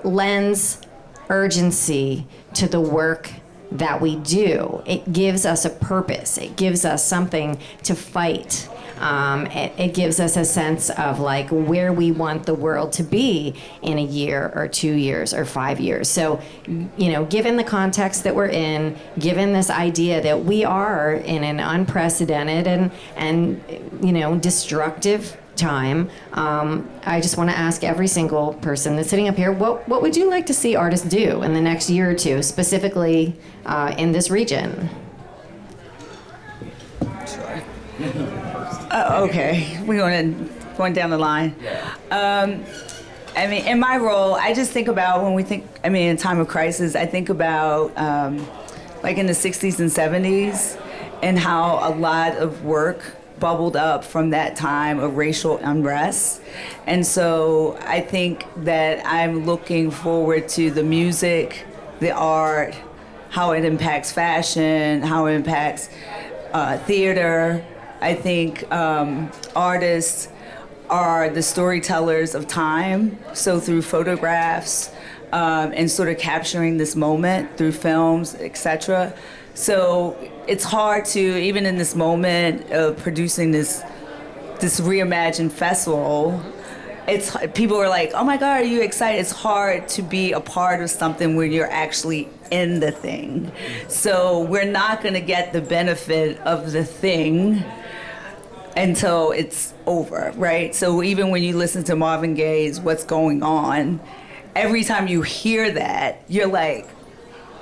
lends urgency to the work that we do. It gives us a purpose. It gives us something to fight. It gives us a sense of like where we want the world to be in a year or 2 years or 5 years. So, given the context that we're in, given this idea that we are in an unprecedented and destructive time, I just want to ask every single person that's sitting up here, what would you like to see artists do in the next year or two, specifically in this region? Okay, we're going down the line. In my role, I just think about when we think, in time of crisis, I think about like in the 60s and 70s and how a lot of work bubbled up from that time of racial unrest. And so I think that I'm looking forward to the music, the art, how it impacts fashion, how it impacts theater. I think artists are the storytellers of time, so through photographs and sort of capturing this moment through films, etc. So it's hard to, even in this moment of producing this reimagined festival, people are like, oh my God, are you excited? It's hard to be a part of something where you're actually in the thing. So we're not gonna get the benefit of the thing until it's over, right? So even when you listen to Marvin Gaye's What's Going On, every time you hear that, you're like,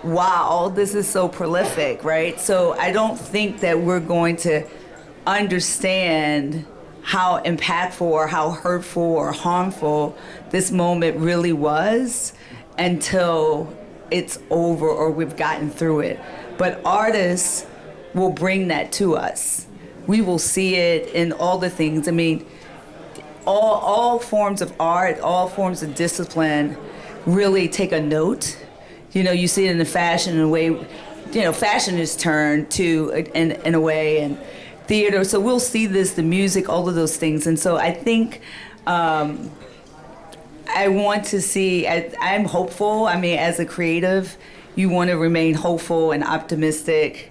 wow, this is so prolific, right? So I don't think that we're going to understand how impactful or how hurtful or harmful this moment really was until it's over or we've gotten through it. But artists will bring that to us. We will see it in all the things. All forms of art, all forms of discipline really take a note. You see it in the fashion in a way, fashion is turned to in a way, and theater. So we'll see this, the music, all of those things. And so I think I want to see, I'm hopeful. As a creative, you want to remain hopeful and optimistic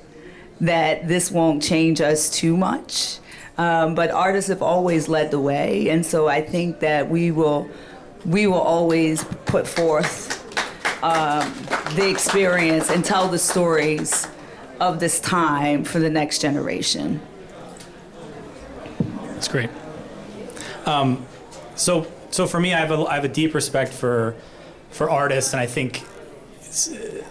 that this won't change us too much. But artists have always led the way. And so I think that we will always put forth the experience and tell the stories of this time for the next generation. That's great. So for me, I have a deep respect for artists, and I think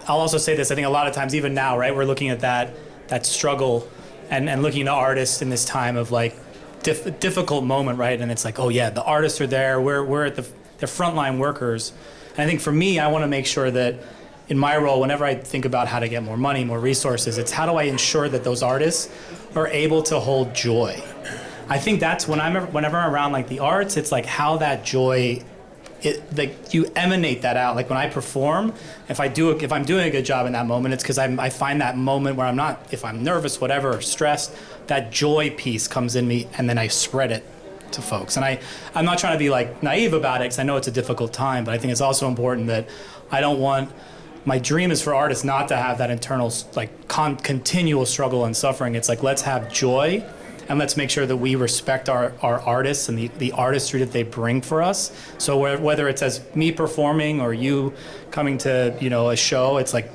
I'll also say this. I think a lot of times, even now, right, we're looking at that struggle and looking at artists in this time of like difficult moment, right? And it's like, oh yeah, the artists are there. We're at they're frontline workers. And I think for me, I want to make sure that in my role, whenever I think about how to get more money, more resources, it's how do I ensure that those artists are able to hold joy. I think that's whenever I'm around like the arts, it's like how that joy, like you emanate that out. Like when I perform, if I'm doing a good job in that moment, it's because I find that moment where if I'm nervous, whatever, or stressed, that joy piece comes in me, and then I spread it to folks. And I'm not trying to be like naive about it, because I know it's a difficult time, but I think it's also important that I don't want. My dream is for artists not to have that internal like continual struggle and suffering. It's like, let's have joy, and let's make sure that we respect our artists and the artistry that they bring for us. So whether it's as me performing or you coming to a show, it's like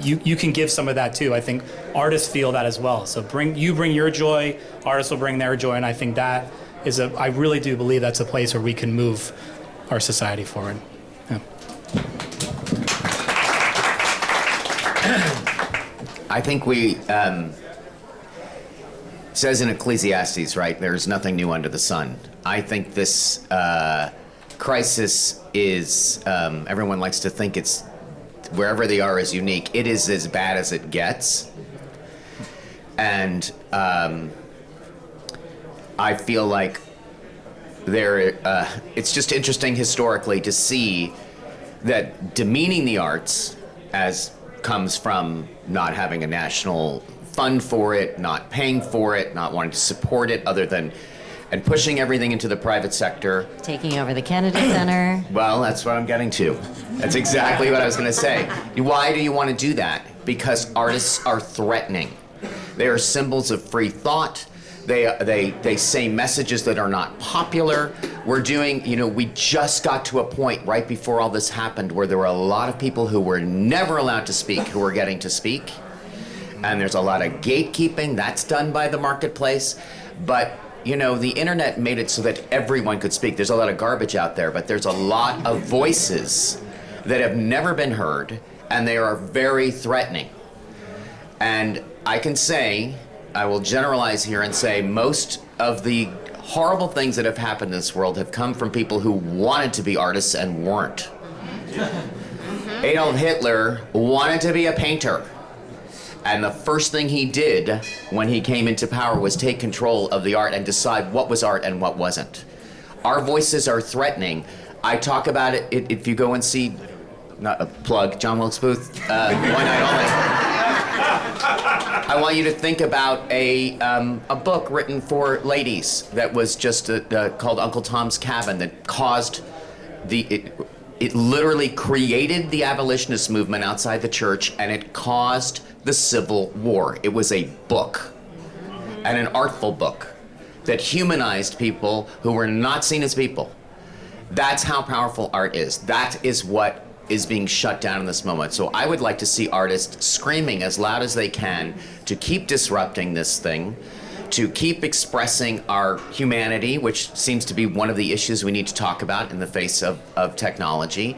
you can give some of that too. I think artists feel that as well. So bring your joy, artists will bring their joy, and I think that is I really do believe that's a place where we can move our society forward. Yeah. I think says in Ecclesiastes, right, there's nothing new under the sun. I think this crisis is, everyone likes to think it's, wherever they are is unique. It is as bad as it gets. And I feel like it's just interesting historically to see that demeaning the arts as comes from not having a national fund for it, not paying for it, not wanting to support it and pushing everything into the private sector. Taking over the Kennedy Center. Well, that's what I'm getting to. That's exactly what I was going to say. Why do you want to do that? Because artists are threatening. They are symbols of free thought. They say messages that are not popular. We just got to a point right before all this happened where there were a lot of people who were never allowed to speak who were getting to speak. And there's a lot of gatekeeping that's done by the marketplace. But, the internet made it so that everyone could speak. There's a lot of garbage out there, but there's a lot of voices that have never been heard, and they are very threatening. And I will generalize here and say most of the horrible things that have happened in this world have come from people who wanted to be artists and weren't. Adolf Hitler wanted to be a painter. And the first thing he did when he came into power was take control of the art and decide what was art and what wasn't. Our voices are threatening. I talk about it if you go and see, not a plug, John Wilkes Booth, One Night Only. I want you to think about a book written for ladies that was just called Uncle Tom's Cabin that caused it literally created the abolitionist movement outside the church, and it caused the Civil War. It was a book, and an artful book that humanized people who were not seen as people. That's how powerful art is. That is what is being shut down in this moment. So I would like to see artists screaming as loud as they can to keep disrupting this thing, to keep expressing our humanity, which seems to be one of the issues we need to talk about in the face of technology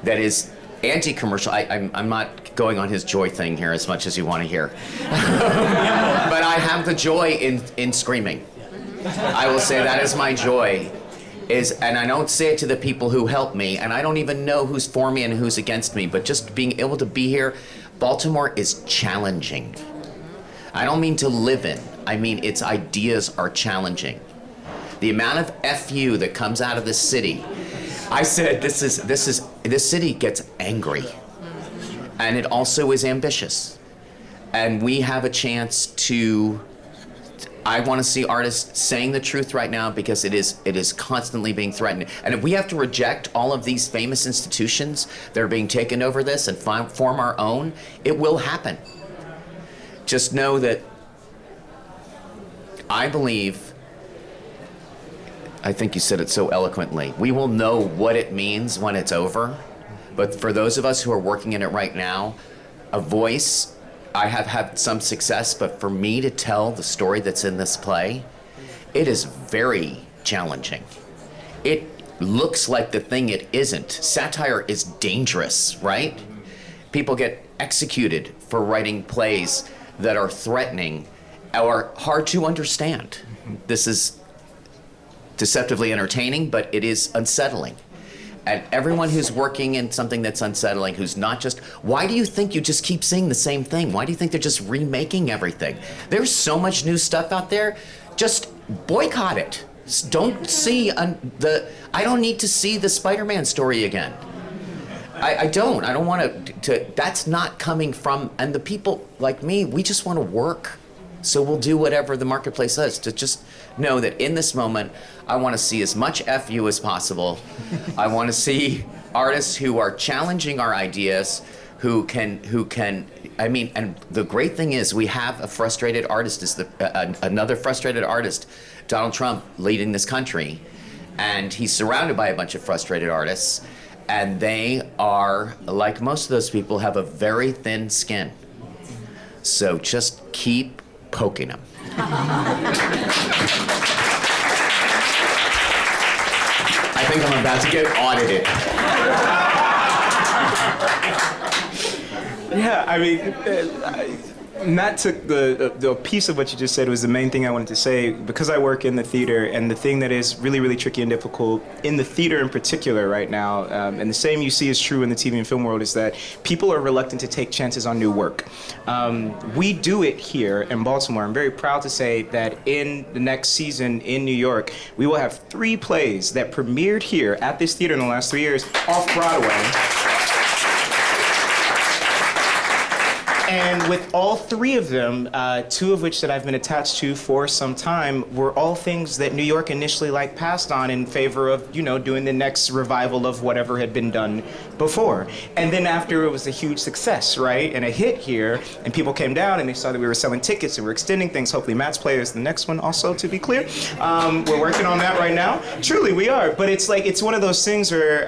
that is anti-commercial. I'm not going on his joy thing here as much as you want to hear. But I have the joy in screaming. I will say that is my joy. And I don't say it to the people who help me, and I don't even know who's for me and who's against me, but just being able to be here. Baltimore is challenging. I don't mean to live in. I mean its ideas are challenging. The amount of FU that comes out of this city, I said this city gets angry, and it also is ambitious, and we have a chance to. I want to see artists saying the truth right now because it is constantly being threatened. And if we have to reject all of these famous institutions that are being taken over this and form our own, it will happen. Just know that I believe, I think you said it so eloquently, we will know what it means when it's over. But for those of us who are working in it right now, a voice, I have had some success, but for me to tell the story that's in this play, it is very challenging. It looks like the thing it isn't. Satire is dangerous, right? People get executed for writing plays that are threatening or hard to understand. This is deceptively entertaining, but it is unsettling. And everyone who's working in something that's unsettling, who's not just, why do you think you just keep seeing the same thing? Why do you think they're just remaking everything? There's so much new stuff out there. Just boycott it. Don't see I don't need to see the Spider-Man story again. I don't want to, that's not coming from, and the people like me, we just want to work. So we'll do whatever the marketplace says. To just know that in this moment, I want to see as much FU as possible. I want to see artists who are challenging our ideas, who can, I mean, and the great thing is we have a frustrated artist, another frustrated artist, Donald Trump, leading this country. And he's surrounded by a bunch of frustrated artists. And they are, like most of those people, have a very thin skin. So just keep poking them. I think I'm about to get audited. Yeah, I mean, Matt took the piece of what you just said was the main thing I wanted to say, because I work in the theater, and the thing that is really, really tricky and difficult in the theater in particular right now, and the same you see is true in the TV and film world, is that people are reluctant to take chances on new work. We do it here in Baltimore. I'm very proud to say that in the next season in New York, we will have 3 plays that premiered here at this theater in the last 3 years off Broadway. And with all 3 of them, 2 of which that I've been attached to for some time, were all things that New York initially passed on in favor of, doing the next revival of whatever had been done before. And then after it was a huge success, right, and a hit here, and people came down and they saw that we were selling tickets and we're extending things. Hopefully Matt's play is the next one also, to be clear. We're working on that right now. Truly, we are. But it's one of those things where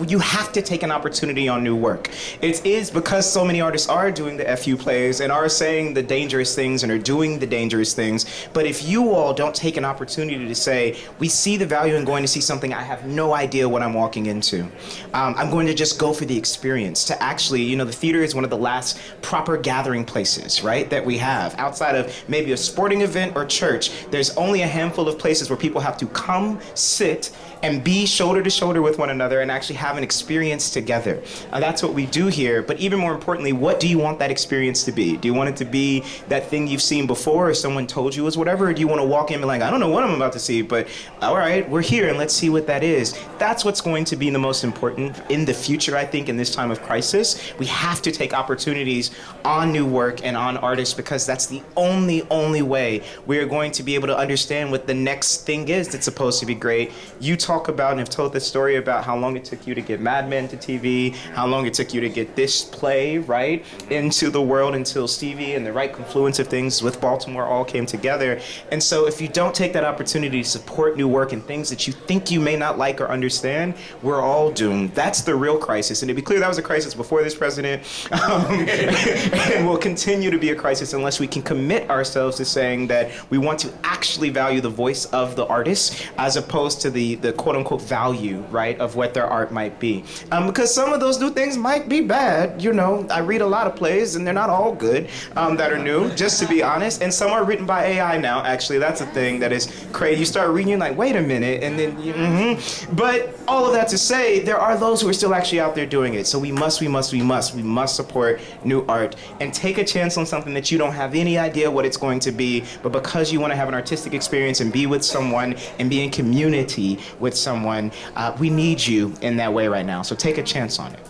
you have to take an opportunity on new work. It is because so many artists are doing the FU plays and are saying the dangerous things and are doing the dangerous things. But if you all don't take an opportunity to say, we see the value in going to see something, I have no idea what I'm walking into. I'm going to just go for the experience, to actually, the theater is one of the last proper gathering places, right, that we have. Outside of maybe a sporting event or church, there's only a handful of places where people have to come, sit, and be shoulder to shoulder with one another and actually have an experience together. That's what we do here. But even more importantly, what do you want that experience to be? Do you want it to be that thing you've seen before or someone told you was whatever? Or do you want to walk in and be like, I don't know what I'm about to see, but all right, we're here and let's see what that is. That's what's going to be the most important in the future, I think, in this time of crisis. We have to take opportunities on new work and on artists, because that's the only way we are going to be able to understand what the next thing is that's supposed to be great. You talk about and have told this story about how long it took you to get Mad Men to TV, how long it took you to get this play, right, into the world until Stevie and the right confluence of things with Baltimore all came together. And so if you don't take that opportunity to support new work and things that you think you may not like or understand, we're all doomed. That's the real crisis. And to be clear, that was a crisis before this president, and will continue to be a crisis unless we can commit ourselves to saying that we want to actually value the voice of the artist as opposed to the quote-unquote value, right, of what their art might be. Because some of those new things might be bad. I read a lot of plays and they're not all good that are new, just to be honest. And some are written by AI now, actually. That's a thing that is crazy. You start reading, you're like, wait a minute, and then, But all of that to say, there are those who are still actually out there doing it. So we must support new art and take a chance on something that you don't have any idea what it's going to be, but because you want to have an artistic experience and be with someone and be in community with someone, we need you in that way right now. So take a chance on it.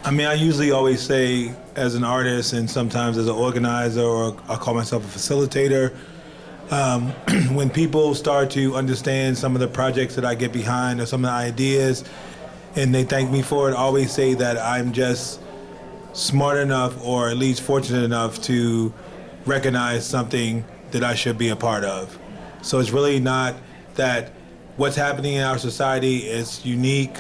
I mean, I usually always say, as an artist and sometimes as an organizer, or I call myself a facilitator, when people start to understand some of the projects that I get behind or some of the ideas, and they thank me for it, I always say that I'm just smart enough, or at least fortunate enough, to recognize something that I should be a part of. So it's really not that what's happening in our society is unique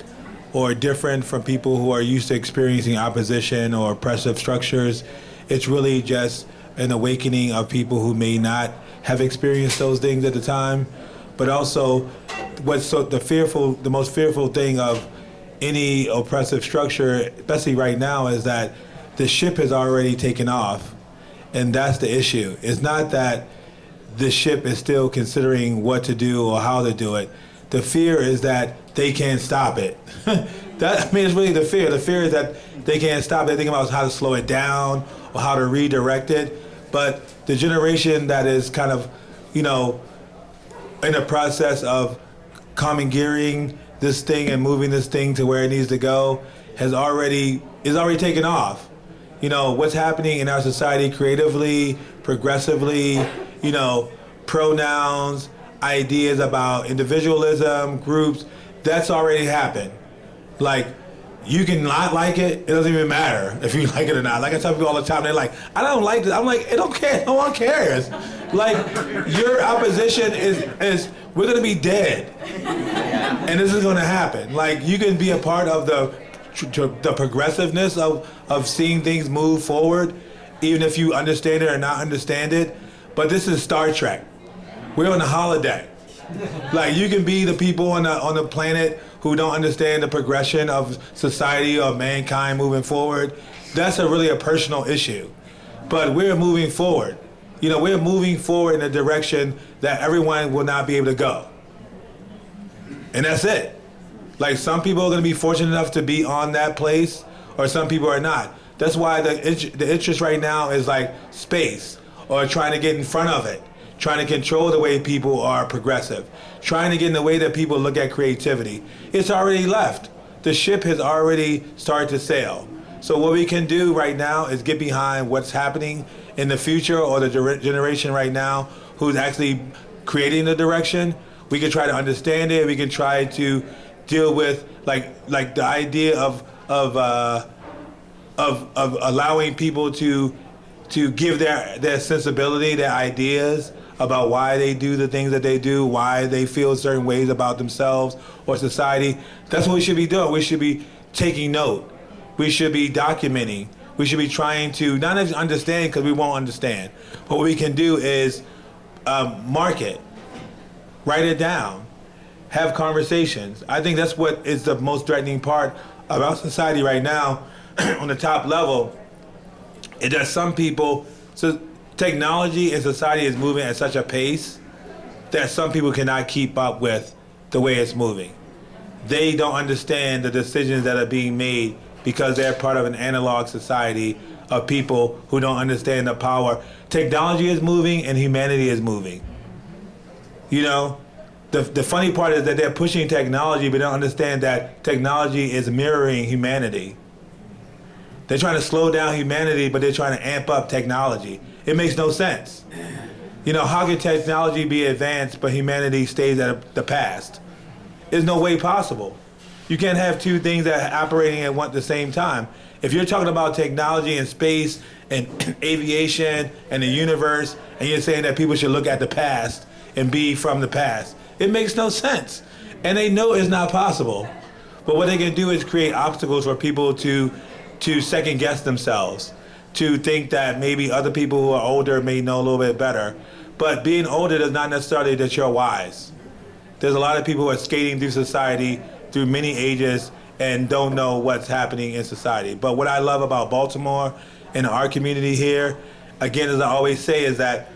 or different from people who are used to experiencing opposition or oppressive structures. It's really just an awakening of people who may not have experienced those things at the time, but also what's the most fearful thing of any oppressive structure, especially right now, is that the ship has already taken off, and that's the issue. It's not that the ship is still considering what to do or how to do it. The fear is that they can't stop it. It's really the fear. The fear is that they can't stop it. They're thinking about how to slow it down or how to redirect it. But the generation that is kind of, in the process of commandeering this thing and moving this thing to where it needs to go is already taken off. What's happening in our society creatively, progressively, pronouns, ideas about individualism, groups, that's already happened. Like, you can not like it, it doesn't even matter if you like it or not. Like I tell people all the time, they're like, I don't like this. I'm like, I don't care, no one cares. Like, your opposition is we're gonna be dead. And this is gonna happen. Like, you can be a part of the progressiveness of seeing things move forward, even if you understand it or not understand it. But this is Star Trek. We're on a holodeck. Like, you can be the people on the planet who don't understand the progression of society or mankind moving forward. That's really a personal issue. But we're moving forward. We're moving forward in a direction that everyone will not be able to go. And that's it. Like, some people are going to be fortunate enough to be on that place, or some people are not. That's why the interest right now is like space, or trying to get in front of it, trying to control the way people are progressive, trying to get in the way that people look at creativity. It's already left. The ship has already started to sail. So what we can do right now is get behind what's happening in the future, or the generation right now who's actually creating the direction. We can try to understand it. We can try to deal with like the idea of allowing people to give their sensibility, their ideas about why they do the things that they do, why they feel certain ways about themselves or society. That's what we should be doing. We should be taking note. We should be documenting. We should be trying to not just understand, because we won't understand. But what we can do is mark it, write it down, have conversations. I think that's what is the most threatening part about society right now on the top level, is that some people, so technology and society is moving at such a pace that some people cannot keep up with the way it's moving. They don't understand the decisions that are being made because they're part of an analog society of people who don't understand the power. Technology is moving and humanity is moving. The funny part is that they're pushing technology, but don't understand that technology is mirroring humanity. They're trying to slow down humanity, but they're trying to amp up technology. It makes no sense. How can technology be advanced, but humanity stays at the past? There's no way possible. You can't have two things that are operating at the same time. If you're talking about technology and space and aviation and the universe, and you're saying that people should look at the past and be from the past, it makes no sense. And they know it's not possible. But what they can do is create obstacles for people to second guess themselves, to think that maybe other people who are older may know a little bit better. But being older does not necessarily that you're wise. There's a lot of people who are skating through society through many ages and don't know what's happening in society. But what I love about Baltimore and our community here, again, as I always say, is that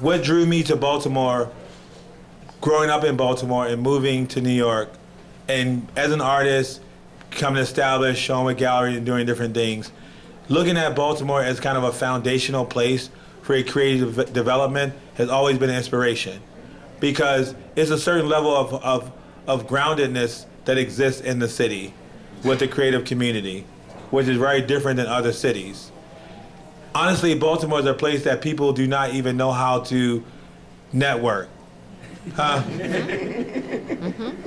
what drew me to Baltimore, growing up in Baltimore and moving to New York, and as an artist, becoming established, showing a gallery and doing different things, looking at Baltimore as kind of a foundational place for a creative development has always been an inspiration, because it's a certain level of groundedness that exists in the city with the creative community, which is very different than other cities. Honestly, Baltimore is a place that people do not even know how to network. And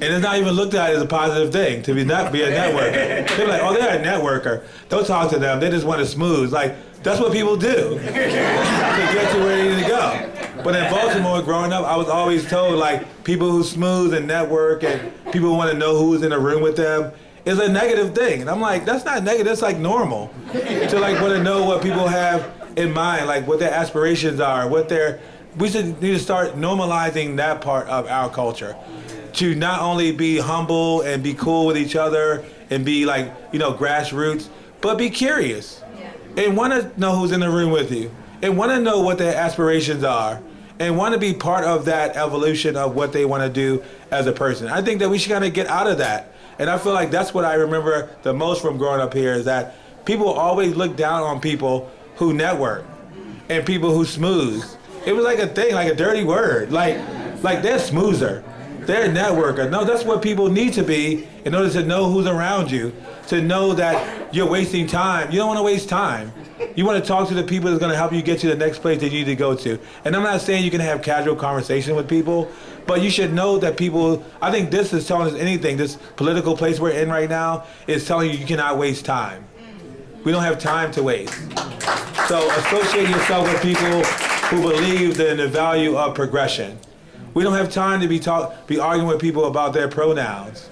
it's not even looked at as a positive thing to be a networker. They're like, oh, they're a networker. Don't talk to them. They just want to smooth. Like, that's what people do to get to where they need to go. But in Baltimore, growing up, I was always told, like, people who smooth and network and people who want to know who's in the room with them is a negative thing. And I'm like, that's not negative. That's like normal to like want to know what people have in mind, like what their aspirations are, what their we should need to start normalizing that part of our culture, to not only be humble and be cool with each other and be like, grassroots, but be curious and want to know who's in the room with you and want to know what their aspirations are and want to be part of that evolution of what they want to do as a person. I think that we should kind of get out of that. And I feel like that's what I remember the most from growing up here, is that people always look down on people who network and people who smooth. It was like a thing, like a dirty word. Like they're smoother. They're a networker. No, that's what people need to be in order to know who's around you, to know that you're wasting time. You don't want to waste time. You want to talk to the people that's going to help you get to the next place that you need to go to. And I'm not saying you can have casual conversation with people, but you should know that people, I think this is telling us anything, this political place we're in right now is telling you cannot waste time. We don't have time to waste. So associate yourself with people who believe in the value of progression. We don't have time to be arguing with people about their pronouns.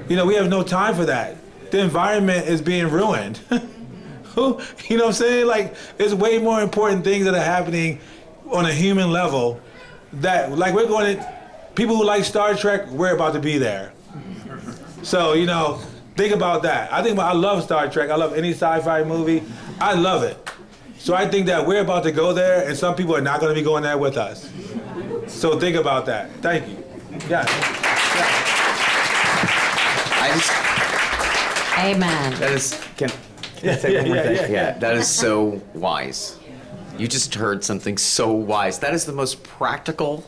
We have no time for that. The environment is being ruined. You know what I'm saying? Like, there's way more important things that are happening on a human level that, like, people who like Star Trek, we're about to be there. So, think about that. I love Star Trek. I love any sci-fi movie. I love it. So I think that we're about to go there, and some people are not going to be going there with us. So think about that. Thank you. Yeah. Amen. That is, can I say one more thing? Yeah, that is so wise. You just heard something so wise. That is the most practical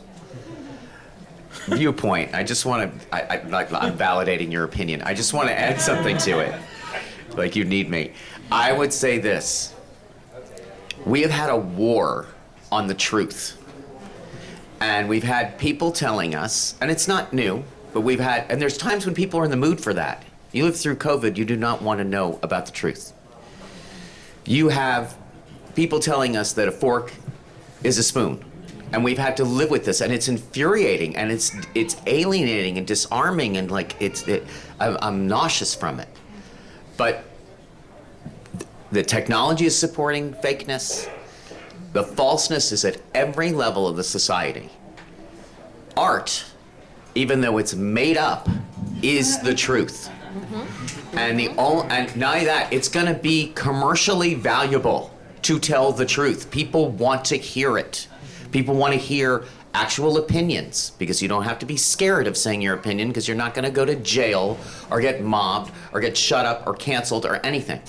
viewpoint. I just want to, I'm validating your opinion. I just want to add something to it. Like you need me. I would say this. We have had a war on the truth. And we've had people telling us, and it's not new, but and there's times when people are in the mood for that. You live through COVID, you do not want to know about the truth. You have people telling us that a fork is a spoon. And we've had to live with this, and it's infuriating, and it's alienating and disarming, and I'm nauseous from it. But the technology is supporting fakeness. The falseness is at every level of the society. Art, even though it's made up, is the truth. And not only that, it's going to be commercially valuable to tell the truth. People want to hear it. People want to hear actual opinions, because you don't have to be scared of saying your opinion, because you're not going to go to jail or get mobbed or get shut up or canceled or anything.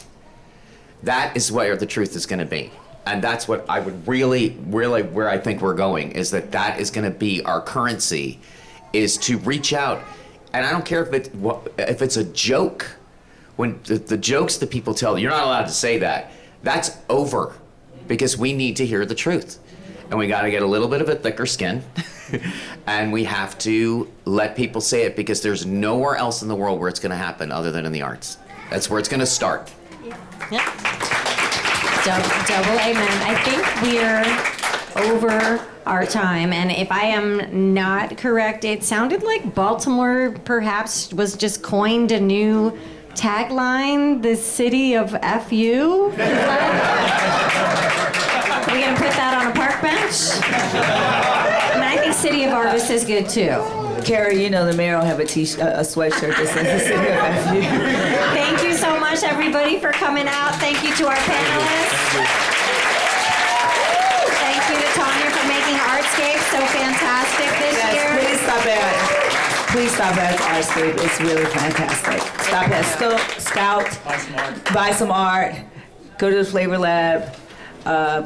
That is where the truth is going to be. And that's what I would really, where I think we're going, is that is going to be our currency, is to reach out. And I don't care if it's a joke. When the jokes that people tell, you're not allowed to say that. That's over, because we need to hear the truth. And we got to get a little bit of a thicker skin. And we have to let people say it, because there's nowhere else in the world where it's going to happen other than in the arts. That's where it's going to start. Yep. Double amen. I think we're over our time, and if I am not correct, it sounded like Baltimore perhaps was just coined a new tagline, the city of FU. Are we gonna put that on a park bench? And I think City of Artists is good too. Carrie, the mayor will have a sweatshirt that says the city of FU. Thank you so much, everybody, for coming out. Thank you to our panelists. Thank you to Tanya for making Artscape so fantastic this year. Please stop at Artscape. It's really fantastic. Stop at Scout. Buy some art. Go to the Flavor Lab.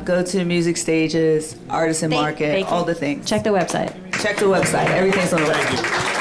Go to music stages, Artisan Market, all the things. Check the website. Check the website. Everything's on the website.